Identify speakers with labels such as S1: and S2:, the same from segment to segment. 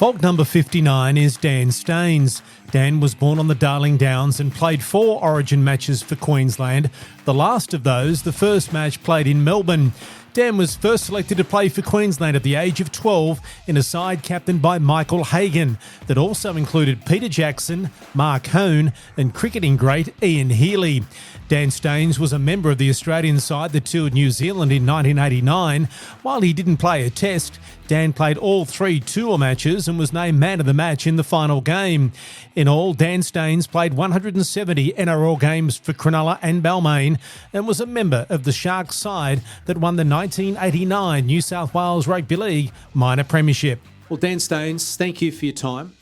S1: Fault number 59 is Dan Staines. Dan was born on the Darling Downs and played 4 Origin matches for Queensland, the last of those the first match played in Melbourne. Dan was first selected to play for Queensland at the age of 12 in a side captained by Michael Hagan that also included Peter Jackson, Mark Hone and cricketing great Ian Healy. Dan Staines was a member of the Australian side that toured New Zealand in 1989. While he didn't play a test, Dan played all 3 tour matches and was named man of the match in the final game. In all, Dan Staines played 170 NRL games for Cronulla and Balmain and was a member of the Sharks side that won the 1989 New South Wales Rugby League minor premiership. Well, Dan Staines, thank you for your time.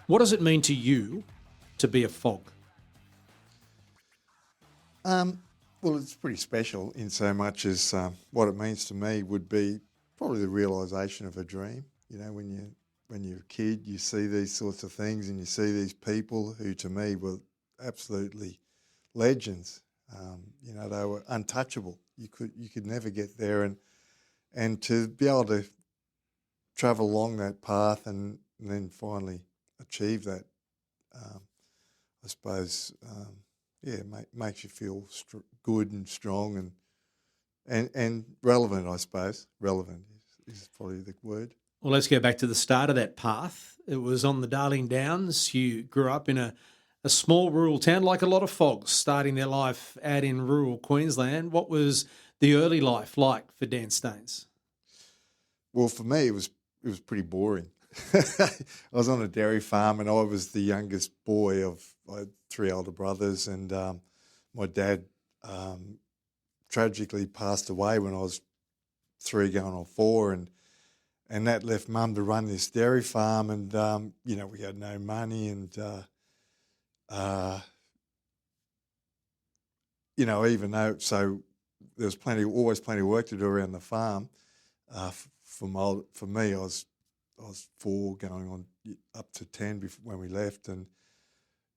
S1: What does it mean to you to be a Fog?
S2: Well, it's pretty special in so much as what it means to me would be probably the realisation of a dream. You know, when you're a kid, you see these sorts of things and you see these people who, to me, were absolutely legends. You know, they were untouchable. You could never get there, and to be able to travel along that path and then finally achieve that, I suppose. Makes you feel good and strong and relevant, I suppose. Relevant is probably the word.
S1: Well, let's go back to the start of that path. It was on the Darling Downs. You grew up in a small rural town, like a lot of Fogs starting their life out in rural Queensland. What was the early life like for Dan Staines?
S2: Well, for me, it was pretty boring. I was on a dairy farm and I was the youngest boy I had 3 older brothers, and my dad tragically passed away when I was 3 going on 4, and that left Mum to run this dairy farm, and you know, we had no money, and you know, even though there was always plenty of work to do around the farm. For me, I was 4 going on up to 10 when we left, and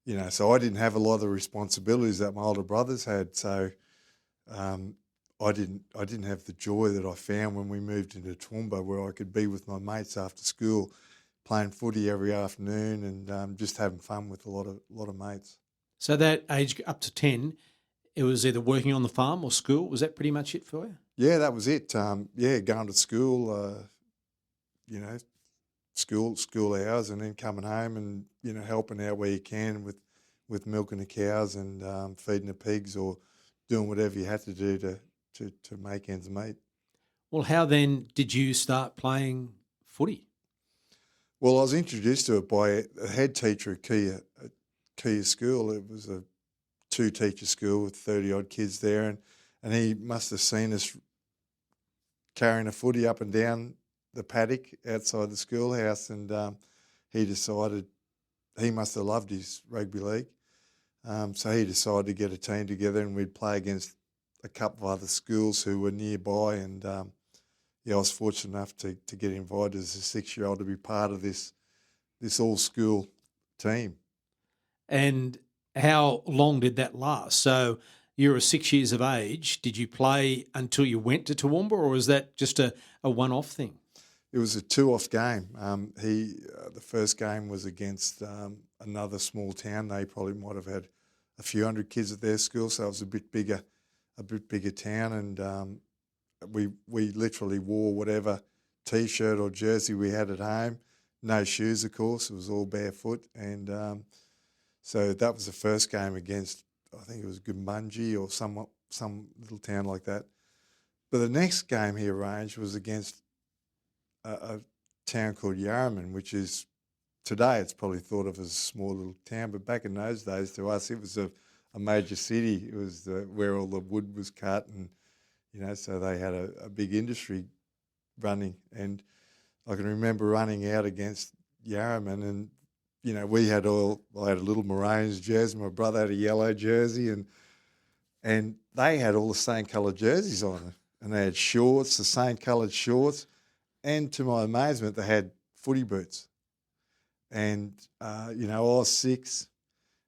S2: you know, so I didn't have a lot of the responsibilities that my older brothers had. So I didn't have the joy that I found when we moved into Toowoomba, where I could be with my mates after school, playing footy every afternoon, and just having fun with a lot of mates.
S1: So that age up to 10, it was either working on the farm or school. Was that pretty much it for you?
S2: Yeah, that was it. Going to school, you know, school hours, and then coming home and, you know, helping out where you can with milking the cows and feeding the pigs, or doing whatever you had to do to make ends meet.
S1: Well, how then did you start playing footy?
S2: Well, I was introduced to it by a head teacher at Kia School. It was a 2-teacher school with 30-odd kids there, and he must have seen us carrying a footy up and down the paddock outside the schoolhouse, and he decided he must have loved his rugby league. So he decided to get a team together, and we'd play against a couple of other schools who were nearby. And I was fortunate enough to get invited as a 6-year-old to be part of this all-school team.
S1: And how long did that last? So you were 6 years of age. Did you play until you went to Toowoomba, or was that just a one-off thing?
S2: It was a 2-off game. The first game was against another small town. They probably might have had a few hundred kids at their school, so it was a bit bigger town. And we literally wore whatever T-shirt or jersey we had at home. No shoes, of course. It was all barefoot. And so that was the first game against, I think it was Gumbunji or some little town like that. But the next game he arranged was against a town called Yarraman, which is, today it's probably thought of as a small little town, but back in those days to us it was a major city. It was where all the wood was cut, and you know, so they had a big industry running. And I can remember running out against Yarraman, and you know, I had a little Maroons jersey, my brother had a yellow jersey, and they had all the same coloured jerseys on it, and they had shorts, the same coloured shorts. And to my amazement, they had footy boots. And, you know, I was 6,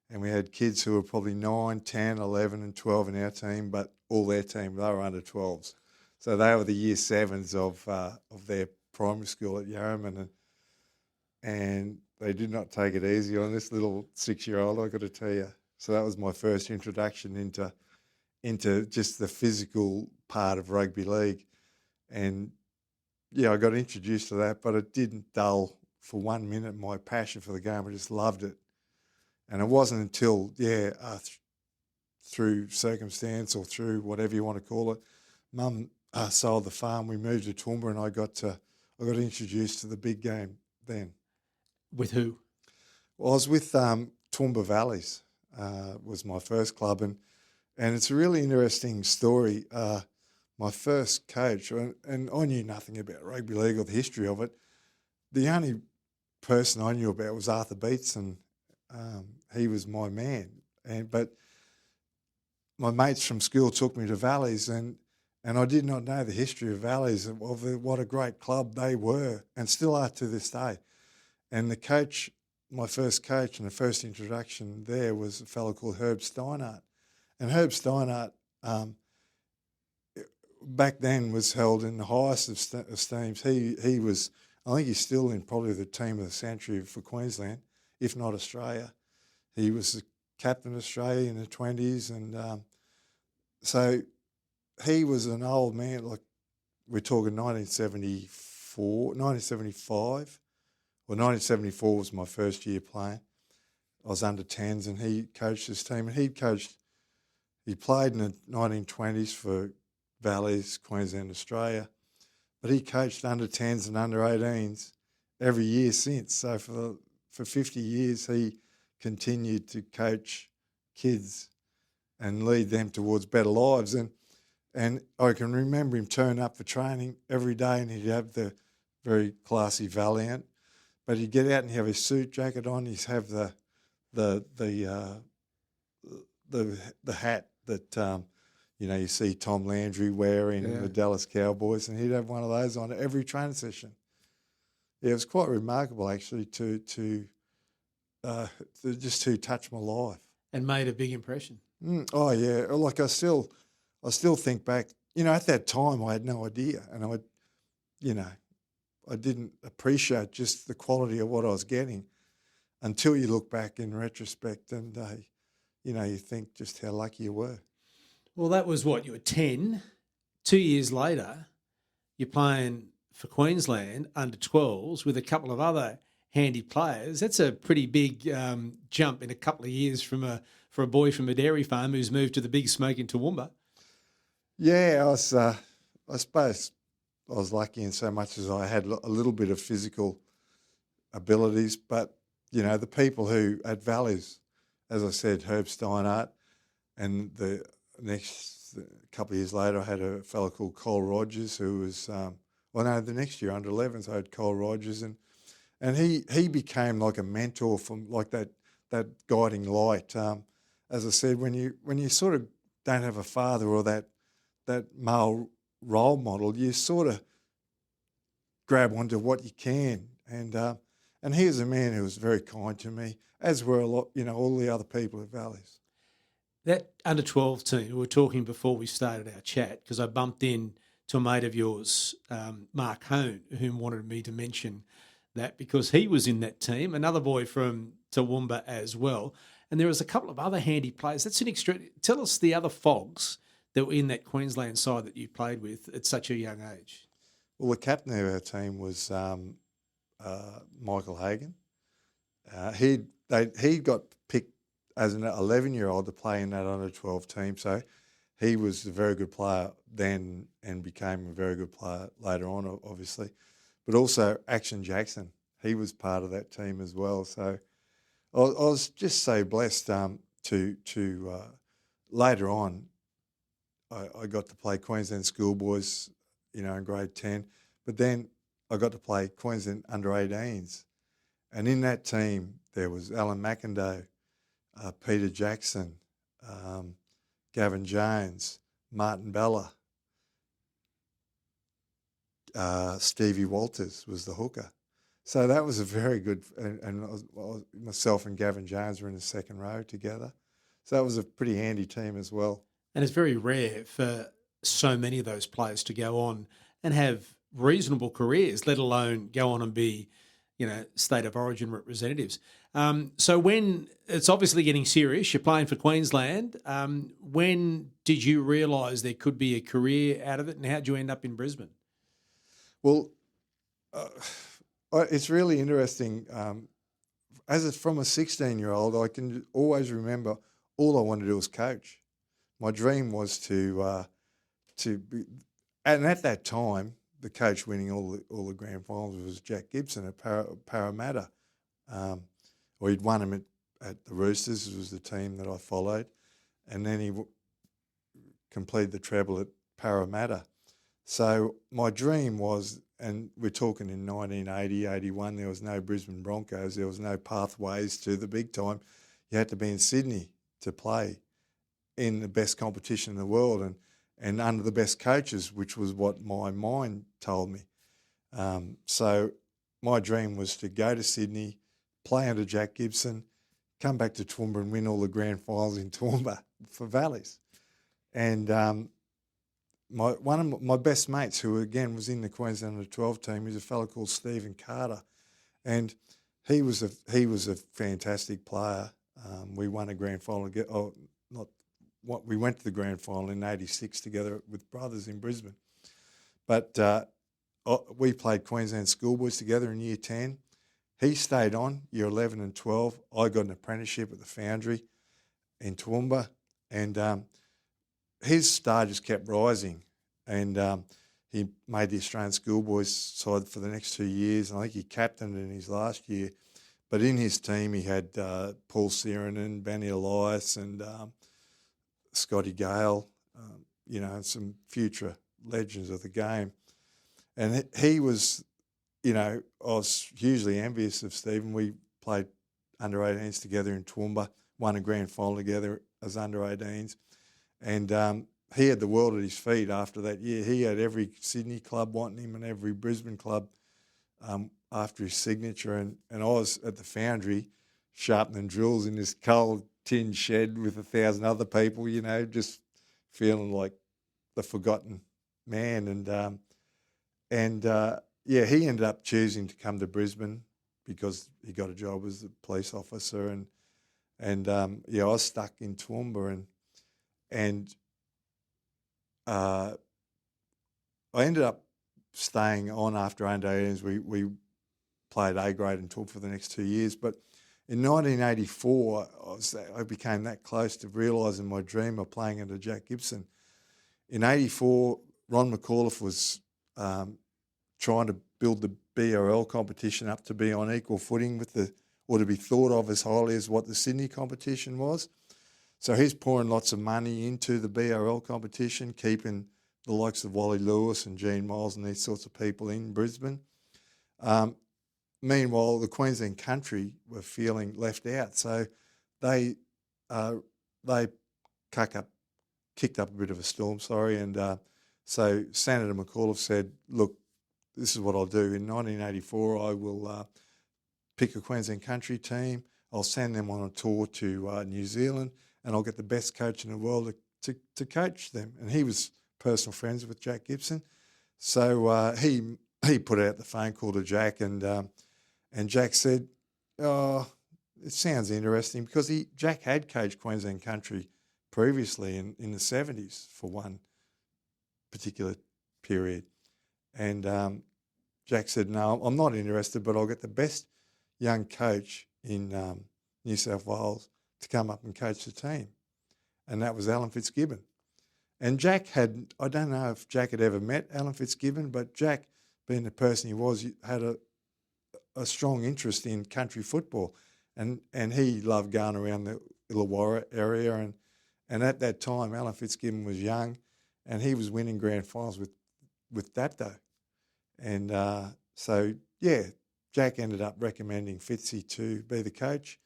S2: and we had kids who were probably 9, 10, 11 and 12 in our team, but all their team, they were under 12s. So they were the year 7s of their primary school at Yarraman. and they did not take it easy on this little 6-year-old, I got to tell you. So that was my first introduction into just the physical part of rugby league. And yeah, I got introduced to that, but it didn't dull for 1 minute my passion for the game. I just loved it. And it wasn't until, through circumstance or through whatever you want to call it, Mum sold the farm. We moved to Toowoomba, and I got introduced to the big game then.
S1: With who?
S2: Well, I was with Toowoomba Valleys. Was my first club, and it's a really interesting story. My first coach, and I knew nothing about rugby league or the history of it. The only person I knew about was Arthur Beetson. He was my man, but my mates from school took me to Valleys, and I did not know the history of Valleys, of what a great club they were and still are to this day. And the coach, my first coach and the first introduction there was a fellow called Herb Steinhardt. And Herb Steinhardt back then was held in the highest of esteems. He was, I think he's still in probably the team of the century for Queensland, if not Australia. He was the captain of Australia in the 20s, and so he was an old man, like we're talking 1975, well 1974 was my first year playing. I was under 10s and he coached his team, and he played in the 1920s for Valleys, Queensland, Australia, but he coached under 10s and under 18s every year since. So for 50 years he continued to coach kids and lead them towards better lives. And I can remember him turn up for training every day, and he'd have the very classy Valiant, but he'd get out and have his suit jacket on. He'd have the hat that you see Tom Landry wearing, the Dallas Cowboys, and he'd have one of those on every training session. Yeah, it was quite remarkable actually to touch my life. And
S1: made a big impression.
S2: Oh yeah, like I still think back. At that time I had no idea, and I didn't appreciate just the quality of what I was getting until you look back in retrospect, and you think just how lucky you were.
S1: Well, that was what, you were 10. 2 years later, you're playing for Queensland under 12s with a couple of other handy players. That's a pretty big jump in a couple of years for a boy from a dairy farm who's moved to the big smoke in Toowoomba.
S2: Yeah, I suppose I was lucky in so much as I had a little bit of physical abilities, but the people who at Valleys, as I said, Herb Steinhardt, and the next couple of years later I had a fellow called Cole Rogers who was the next year under 11s I had Cole Rogers, and he became like a mentor, from like that guiding light. As I said, when you sort of don't have a father or that male role model, you sort of grab onto what you can, and he was a man who was very kind to me, as were a lot, all the other people at Valleys.
S1: That under 12 team, we were talking before we started our chat, because I bumped in to a mate of yours, Mark Hone, whom wanted me to mention that because he was in that team, another boy from Toowoomba as well. And there was a couple of other handy players. That's an extra. Tell us the other Fogs that were in that Queensland side that you played with at such a young age.
S2: Well, the captain of our team was Michael Hagan. He got picked as an 11-year-old to play in that under 12 team, so he was a very good player then and became a very good player later on, obviously. But also Action Jackson, he was part of that team as well. So I was just so blessed to later on. I got to play Queensland schoolboys, in grade 10, but then I got to play Queensland under 18s, and in that team there was Alan McIndoe, Peter Jackson, Gavin Jones, Martin Bella, Stevie Walters was the hooker. So that was a very good, and myself and Gavin Jones were in the second row together. So that was a pretty handy team as well.
S1: And it's very rare for so many of those players to go on and have reasonable careers, let alone go on and be state of origin representatives. So when it's obviously getting serious, you're playing for Queensland. When did you realise there could be a career out of it, and how did you end up in Brisbane?
S2: Well, it's really interesting. From a 16-year-old, I can always remember all I wanted to do was coach. My dream was to be, and at that time, the coach winning all the grand finals was Jack Gibson at Parramatta. Or he'd won him at the Roosters, was the team that I followed, and then he completed the treble at Parramatta. So my dream was, and we're talking in 1980, 81, there was no Brisbane Broncos, there was no pathways to the big time. You had to be in Sydney to play in the best competition in the world and under the best coaches, which was what my mind told me. So my dream was to go to Sydney, play under Jack Gibson, come back to Toowoomba and win all the grand finals in Toowoomba for Valleys. And one of my best mates, who again was in the Queensland under 12 team, is a fellow called Stephen Carter, and he was a fantastic player. We won a grand final. We went to the grand final in '86 together with brothers in Brisbane, but we played Queensland schoolboys together in year 10. He stayed on year 11 and 12. I got an apprenticeship at the Foundry in Toowoomba, and his star just kept rising, and he made the Australian schoolboys side for the next 2 years, and I think he captained in his last year. But in his team, he had Paul Sirenen, Benny Elias, and Scotty Gale, some future legends of the game. And he was, I was hugely envious of Stephen. We played under 18s together in Toowoomba, won a grand final together as under 18s. And he had the world at his feet after that year. He had every Sydney club wanting him and every Brisbane club after his signature. And I was at the Foundry sharpening drills in this cold tin shed with 1,000 other people, just feeling like the forgotten man. He ended up choosing to come to Brisbane because he got a job as a police officer, and I was stuck in Toowoomba, and I ended up staying on after under 18s. We played A grade and Toowoomba for the next 2 years, but in 1984, I became that close to realising my dream of playing under Jack Gibson. In '84, Ron McAuliffe was trying to build the BRL competition up to be on equal footing or to be thought of as highly as what the Sydney competition was. So he's pouring lots of money into the BRL competition, keeping the likes of Wally Lewis and Gene Miles and these sorts of people in Brisbane. Meanwhile, the Queensland country were feeling left out, so they kicked up a bit of a storm, and so Senator McAuliffe said, look, this is what I'll do. In 1984, I will pick a Queensland country team. I'll send them on a tour to New Zealand, and I'll get the best coach in the world to coach them. And he was personal friends with Jack Gibson. So he put out the phone call to Jack, and Jack said, oh, it sounds interesting, because Jack had coached Queensland country previously in the 70s for one particular period. And Jack said, no, I'm not interested, but I'll get the best young coach in New South Wales to come up and coach the team. And that was Alan Fitzgibbon. And Jack I don't know if Jack had ever met Alan Fitzgibbon, but Jack, being the person he was, had a strong interest in country football. And he loved going around the Illawarra area. And at that time, Alan Fitzgibbon was young, and he was winning grand finals with Dapto. And Jack ended up recommending Fitzy to be the coach,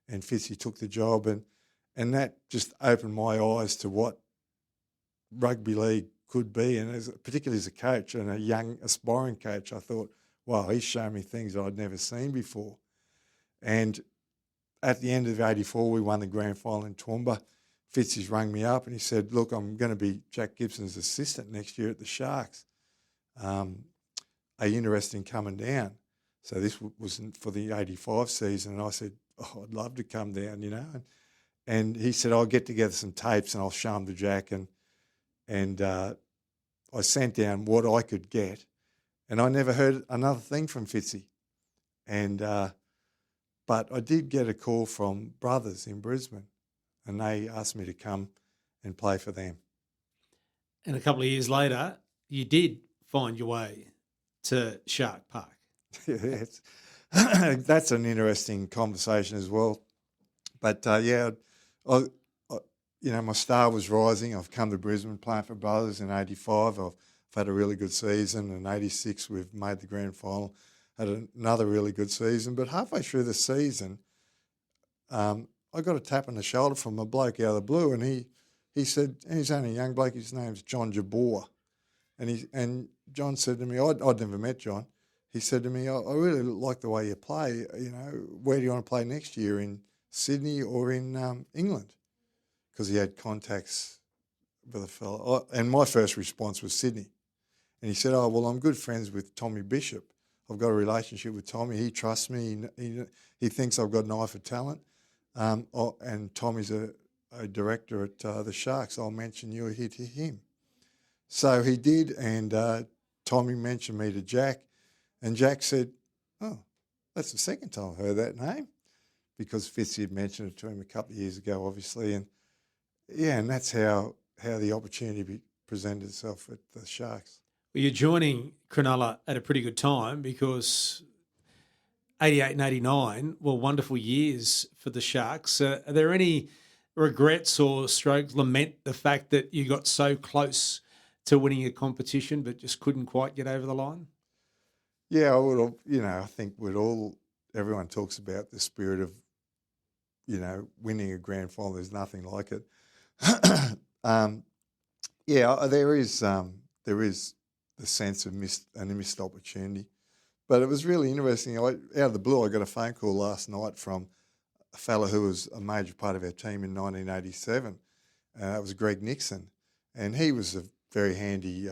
S2: and Fitzy took the job, and that just opened my eyes to what rugby league could be, and particularly as a coach and a young aspiring coach, I thought, wow, he's shown me things that I'd never seen before. And at the end of '84, we won the grand final in Toowoomba. Fitzy's rang me up and he said, look, I'm going to be Jack Gibson's assistant next year at the Sharks. Are you interested in coming down? So this was for the 85 season, and I said, I'd love to come down, And he said, I'll get together some tapes and I'll show them to Jack. And I sent down what I could get, and I never heard another thing from Fitzy. And but I did get a call from Brothers in Brisbane, and they asked me to come and play for them.
S1: And a couple of years later, you did find your way to Shark Park.
S2: Yeah, that's an interesting conversation as well. But my star was rising. I've come to Brisbane playing for Brothers in '85. I've had a really good season. In '86, we've made the grand final. Had another really good season. But halfway through the season, I got a tap on the shoulder from a bloke out of the blue, and he said, and he's only a young bloke. His name's John Jabor, and John said to me, I'd never met John. He said to me, I really like the way you play. Where do you want to play next year, in Sydney or in England? Because he had contacts with a fellow. And my first response was Sydney. And he said, well, I'm good friends with Tommy Bishop. I've got a relationship with Tommy. He trusts me. He thinks I've got an eye for talent. And Tommy's a director at the Sharks. I'll mention you here to him. So he did, and Tommy mentioned me to Jack. And Jack said, that's the second time I've heard that name, because Fitzy had mentioned it to him a couple of years ago, obviously. And that's how the opportunity presented itself at the Sharks.
S1: Well, you're joining Cronulla at a pretty good time, because 88 and 89 were wonderful years for the Sharks. Are there any regrets or strokes, lament the fact that you got so close to winning a competition but just couldn't quite get over the line?
S2: Yeah, I would. I think everyone talks about the spirit of, winning a grand final. There's nothing like it. There is the sense of missed opportunity, but it was really interesting. Out of the blue, I got a phone call last night from a fella who was a major part of our team in 1987. That was Greg Nixon, and he was a very handy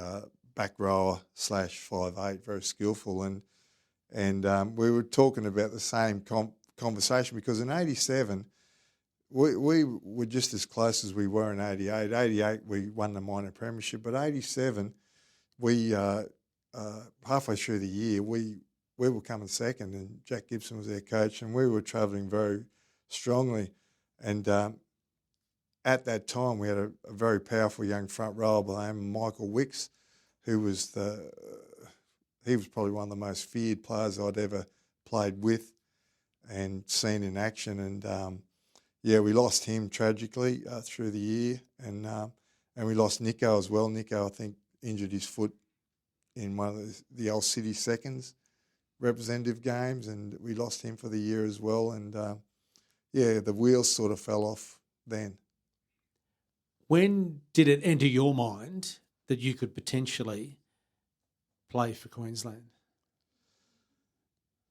S2: back rower / 5'8", very skillful, and we were talking about the same conversation, because in '87 we were just as close as we were in '88. '88 we won the minor premiership, but '87 we halfway through the year we were coming second, and Jack Gibson was our coach, and we were travelling very strongly, and at that time we had a very powerful young front rower by the name of Michael Wicks, who was he was probably one of the most feared players I'd ever played with and seen in action. And we lost him tragically through the year, and we lost Nico as well. Nico, I think, injured his foot in one of the old City Seconds representative games, and we lost him for the year as well. And the wheels sort of fell off then.
S1: When did it enter your mind that you could potentially play for Queensland?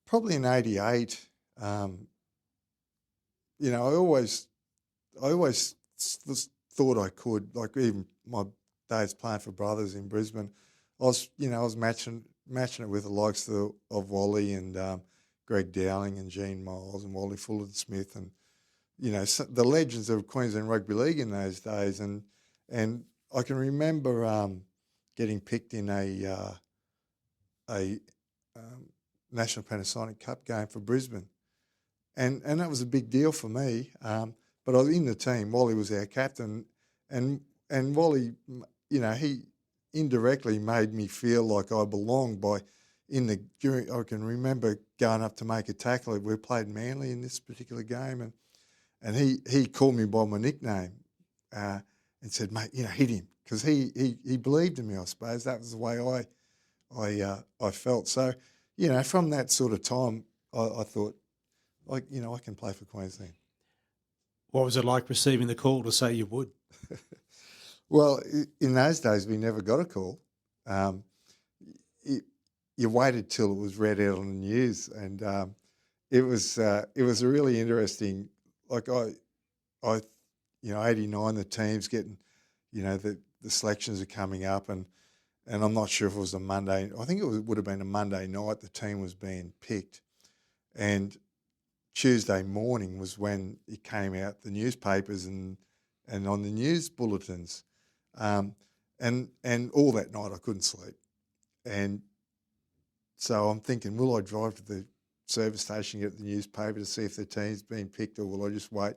S2: Probably in '88. I always thought I could. Like, even my days playing for Brothers in Brisbane, I was matching it with the likes of Wally and Greg Dowling and Gene Miles and Wally Fullerton-Smith, and the legends of Queensland Rugby League in those days. And I can remember getting picked in a National Panasonic Cup game for Brisbane, and that was a big deal for me. But I was in the team. Wally was our captain, and Wally, he indirectly made me feel like I belonged by I can remember going up to make a tackle. We played Manly in this particular game, and he called me by my nickname and said, "Mate, hit him," because he believed in me. I suppose that was the way I felt. So, from that sort of time, I thought, I can play for Queensland.
S1: What was it like receiving the call to say you would?
S2: Well, in those days, we never got a call. You waited till it was read out on the news, and it was a really interesting. Like I 89, the team's getting, the selections are coming up, and and I'm not sure if it was a Monday. I think would have been a Monday night. The team was being picked, and Tuesday morning was when it came out, the newspapers and on the news bulletins, and all that night I couldn't sleep, and so I'm thinking, will I drive to the service station, get the newspaper to see if the team's been picked, or will I just wait?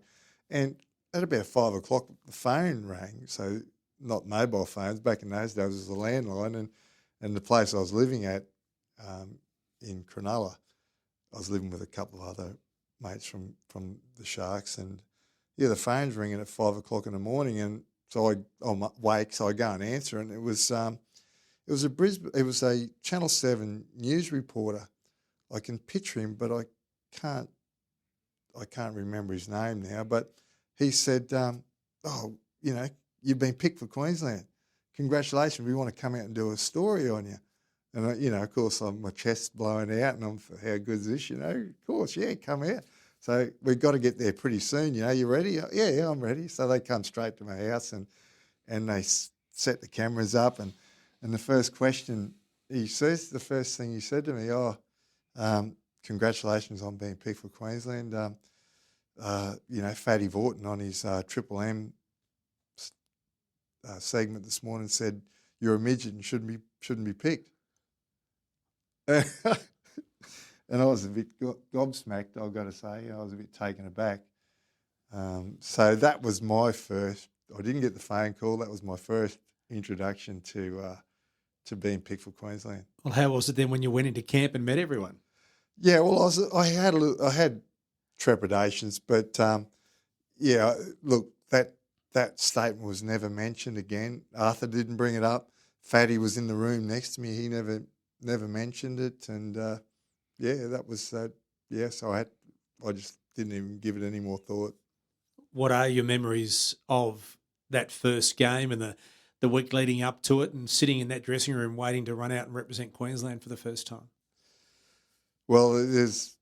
S2: And at about 5 o'clock, the phone rang. So not mobile phones. Back in those days, it was a landline, and the place I was living at in Cronulla, I was living with a couple of other mates from the Sharks, and the phone's ringing at 5 o'clock in the morning, and so I'm awake, so I go and answer, and it was a Channel 7 news reporter. I can picture him, but I can't remember his name now. But he said, you've been picked for Queensland. Congratulations, we want to come out and do a story on you. And, of course, my chest's blowing out, and I'm, how good is this? Of course, yeah, come out. So we've got to get there pretty soon. You ready? Yeah, I'm ready. So they come straight to my house, and they set the cameras up, and the first question the first thing he said to me, congratulations on being picked for Queensland. Fatty Vorton on his Triple M segment this morning said, you're a midget and shouldn't be picked. And I was a bit gobsmacked, I've got to say. I was a bit taken aback. So that was my first. I didn't get the phone call. That was my first introduction to being picked for Queensland.
S3: Well, how was it then when you went into camp and met everyone?
S2: Yeah, well, I had trepidations, but look, that statement was never mentioned again. Arthur didn't bring it up. Fatty was in the room next to me. He never mentioned it, and that was so I just didn't even give it any more thought.
S3: What are your memories of that first game and the week leading up to it, and sitting in that dressing room waiting to run out and represent Queensland for the first time?
S2: Well, there's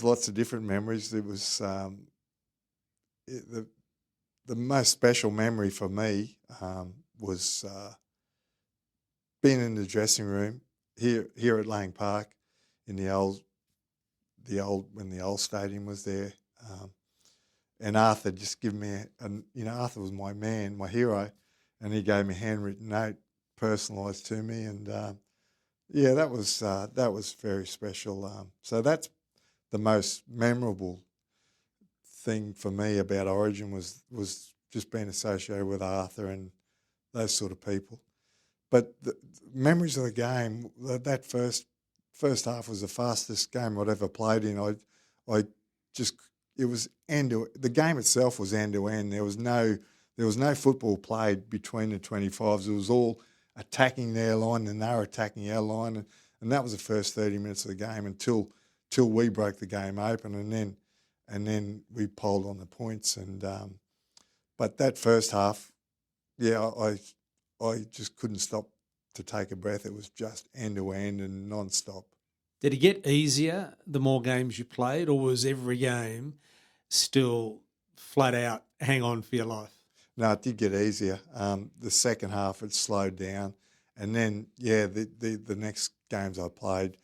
S2: lots of different memories. It was the most special memory for me was being in the dressing room here at Lang Park in the old when the old stadium was there, and Arthur just gave me Arthur was my man, my hero, and he gave me a handwritten note, personalised to me, and that was very special. So that's the most memorable thing for me about Origin was just being associated with Arthur and those sort of people. But the memories of the game, that first half was the fastest game I'd ever played in. It was the game itself was end to end. There was no football played between the 25s. It was all attacking their line and they were attacking our line, and that was the first 30 minutes of the game until we broke the game open, and then we polled on the points. And but that first half, I just couldn't stop to take a breath. It was just end to end and non-stop.
S3: Did it get easier the more games you played, or was every game still flat out hang on for your life?
S2: No, it did get easier. The second half it slowed down, and then the next games I played,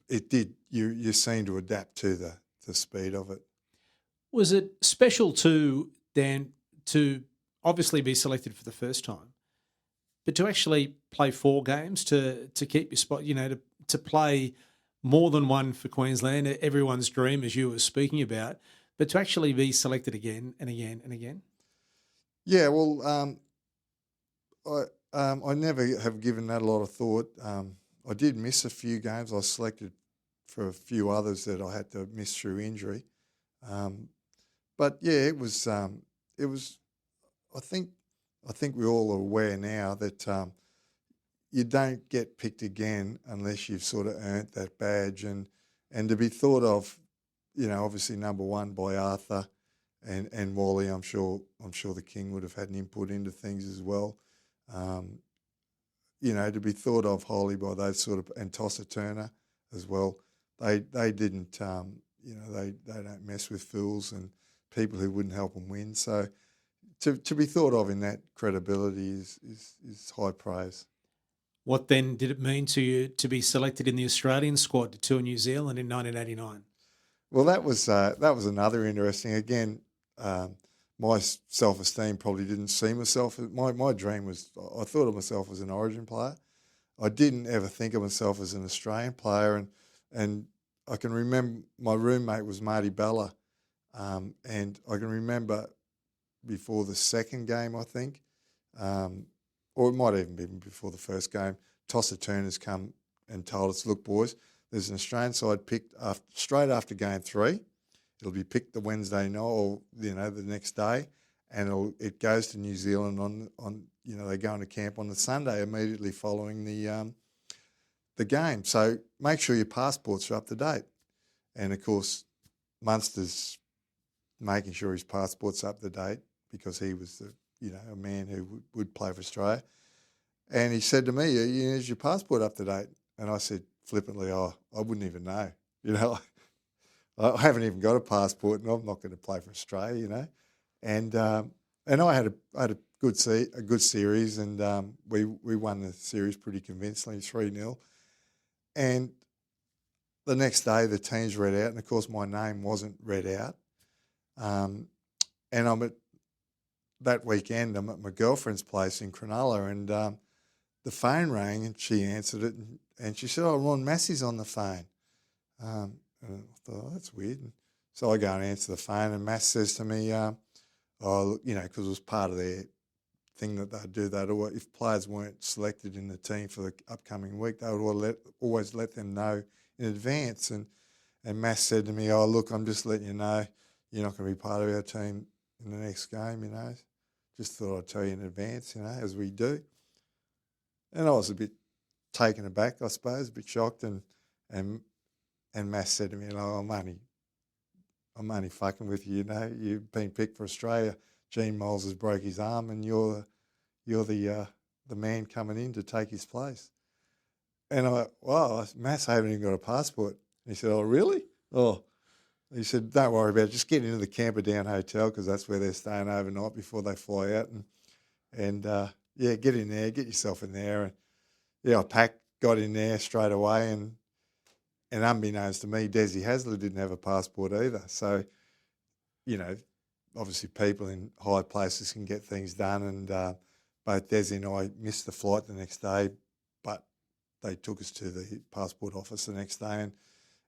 S2: it did. You seem to adapt to the speed of it.
S3: Was it special to Dan to obviously be selected for the first time, but to actually play 4 games to keep your spot? To play more than one for Queensland, everyone's dream, as you were speaking about, but to actually be selected again and again and again.
S2: Yeah, well, I never have given that a lot of thought. I did miss a few games. I was selected for a few others that I had to miss through injury. But yeah, it was. I think we all are aware now that you don't get picked again unless you've sort of earned that badge, and to be thought of, obviously number one by Arthur and Wally. I'm sure the King would have had an input into things as well. To be thought of highly by those sort of, and Tosser Turner as well. They didn't, they don't mess with fools and people who wouldn't help them win. So to be thought of in that credibility is high praise.
S3: What then did it mean to you to be selected in the Australian squad to tour New Zealand in 1989?
S2: Well, that was another interesting. Again, my self-esteem probably didn't see myself. My dream was, I thought of myself as an Origin player. I didn't ever think of myself as an Australian player, and I can remember my roommate was Marty Bella, and I can remember before the second game, I think, or it might even be before the first game, Tosser Turner's come and told us, look, boys, there's an Australian side picked straight after game 3. It'll be picked the Wednesday night or, the next day, and it goes to New Zealand on they go into camp on the Sunday immediately following the game. So make sure your passports are up to date. And, of course, Munster's making sure his passport's up to date because he was a man who would play for Australia. And he said to me, is your passport up to date? And I said flippantly, I wouldn't even know. I haven't even got a passport and I'm not going to play for Australia, And I had a good series and we won the series pretty convincingly, 3-0. And the next day the teams read out and, of course, my name wasn't read out. And that weekend I'm at my girlfriend's place in Cronulla and the phone rang and she answered it and she said, Ron Massey's on the phone. And I thought, that's weird. And so I go and answer the phone and Mass says to me, because it was part of their thing that they'd do, if players weren't selected in the team for the upcoming week, they would always let them know in advance. And Mass said to me, look, I'm just letting you know you're not going to be part of our team in the next game, Just thought I'd tell you in advance, as we do. And I was a bit taken aback, I suppose, a bit shocked. And Mass said to me, I'm only fucking with you, You've been picked for Australia. Gene Moles has broke his arm, and you're the man coming in to take his place. And I went, wow, Mass, I haven't even got a passport. And he said, oh, really? Oh. He said, don't worry about it. Just get into the Camperdown Hotel because that's where they're staying overnight before they fly out. And get in there, get yourself in there. And I got in there straight away. And unbeknownst to me, Desi Hasler didn't have a passport either. So, obviously people in high places can get things done. And both Desi and I missed the flight the next day, but they took us to the passport office the next day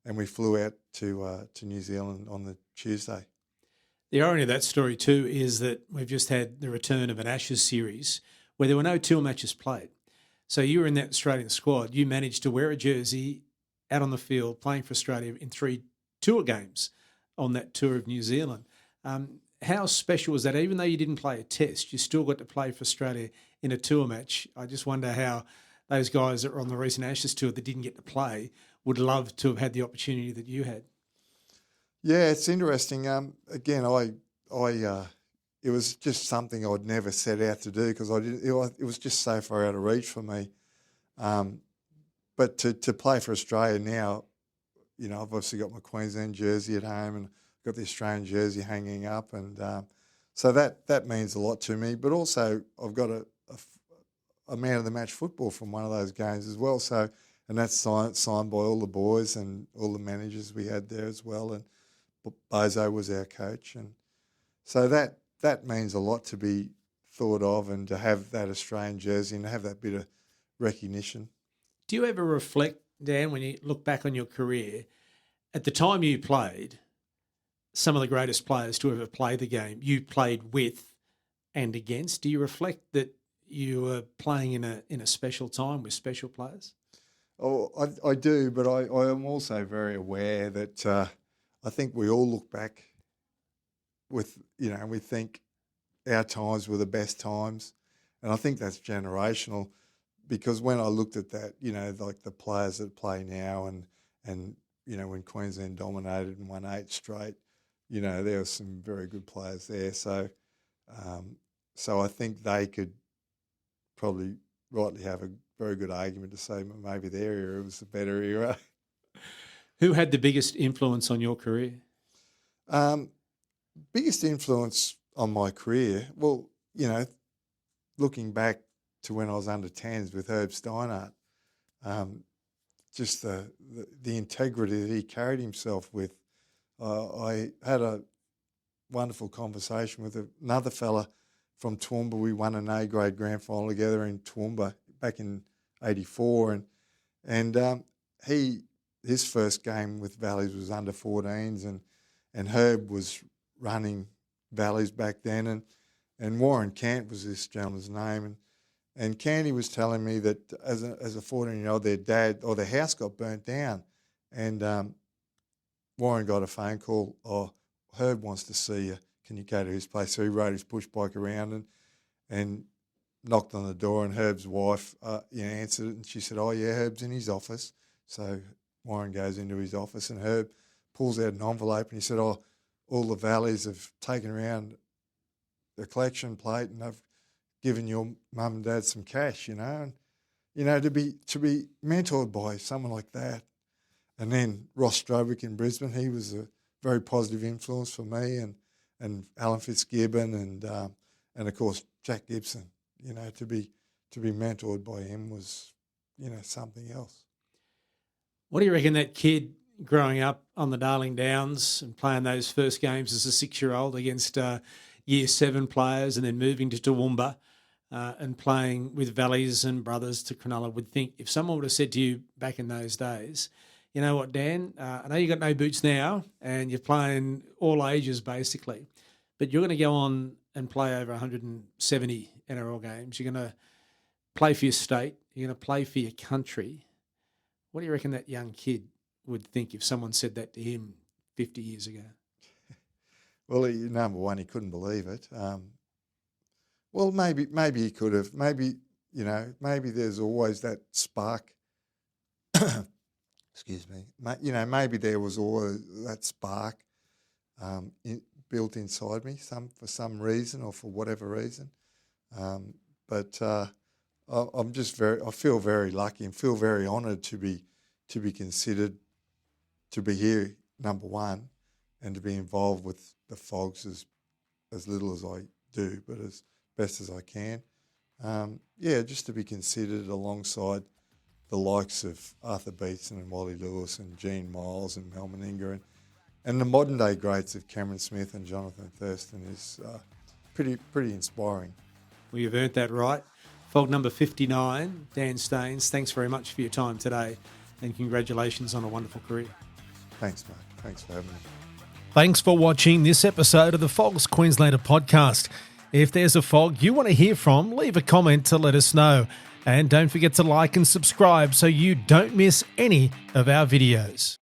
S2: and we flew out to New Zealand on the Tuesday.
S3: The irony of that story too is that we've just had the return of an Ashes series where there were no tour matches played. So you were in that Australian squad. You managed to wear a jersey out on the field playing for Australia in 3 tour games on that tour of New Zealand. How special was that? Even though you didn't play a test, you still got to play for Australia in a tour match. I just wonder how those guys that were on the recent Ashes tour that didn't get to play would love to have had the opportunity that you had.
S2: Yeah, it's interesting. Again, it was just something I'd never set out to do because it was just so far out of reach for me. But to play for Australia now, I've obviously got my Queensland jersey at home and got the Australian jersey hanging up, and so that means a lot to me. But also, I've got a man of the match football from one of those games as well. So, and that's signed by all the boys and all the managers we had there as well. And Bozo was our coach, and so that means a lot to be thought of, and to have that Australian jersey and to have that bit of recognition.
S3: Do you ever reflect, Dan, when you look back on your career, at the time you played, some of the greatest players to ever play the game you played with and against? Do you reflect that you were playing in a special time with special players?
S2: Oh, I do, but I am also very aware that I think we all look back with, we think our times were the best times. And I think that's generational, because when I looked at that, like the players that play now and when Queensland dominated and won 8 straight, there were some very good players there. So I think they could probably rightly have a very good argument to say maybe their era was the better era.
S3: Who had the biggest influence on your career?
S2: Biggest influence on my career? Well, looking back, to when I was under 10s with Herb Steinhardt. Just the integrity that he carried himself with. I had a wonderful conversation with another fella from Toowoomba. We won an A-grade grand final together in Toowoomba back in '84, and his first game with Valleys was under 14s, and Herb was running Valleys back then, and Warren Cant was this gentleman's name, and Candy was telling me that as a 14-year-old, their house got burnt down, and Warren got a phone call. Oh, Herb wants to see you. Can you go to his place? So he rode his push bike around and knocked on the door, and Herb's wife answered it, and she said, "Oh yeah, Herb's in his office." So Warren goes into his office, and Herb pulls out an envelope, and he said, "Oh, all the Valleys have taken around the collection plate, and I've given your mum and dad some cash, and to be mentored by someone like that." And then Ross Strobick in Brisbane, he was a very positive influence for me, and Alan Fitzgibbon, and of course Jack Gibson. To be mentored by him was something else.
S3: What do you reckon that kid growing up on the Darling Downs and playing those first games as a 6-year-old against Year 7 players, and then moving to Toowoomba and playing with Valleys and brothers to Cronulla would think, if someone would have said to you back in those days, "You know what, Dan, I know you got no boots now and you're playing all ages basically, but you're going to go on and play over 170 NRL games. You're going to play for your state. You're going to play for your country." What do you reckon that young kid would think if someone said that to him 50 years ago?
S2: Well, number one, he couldn't believe it. Well, maybe he could have. Maybe there's always that spark. Excuse me. Maybe there was always that spark built inside me, for some reason or for whatever reason. But I feel very lucky and feel very honoured to be considered to be here, number one, and to be involved with the Fogs as little as I do, but as best as I can. Just to be considered alongside the likes of Arthur Beetson and Wally Lewis and Gene Miles and Mel Meninga and the modern day greats of Cameron Smith and Jonathan Thurston is pretty inspiring.
S3: Well, you've earned that right. Fog number 59, Dan Staines, thanks very much for your time today, and congratulations on a wonderful career.
S2: Thanks, mate. Thanks for having me.
S1: Thanks for watching this episode of the Fogs Queenslander podcast. If there's a Fog you want to hear from, leave a comment to let us know. And don't forget to like and subscribe so you don't miss any of our videos.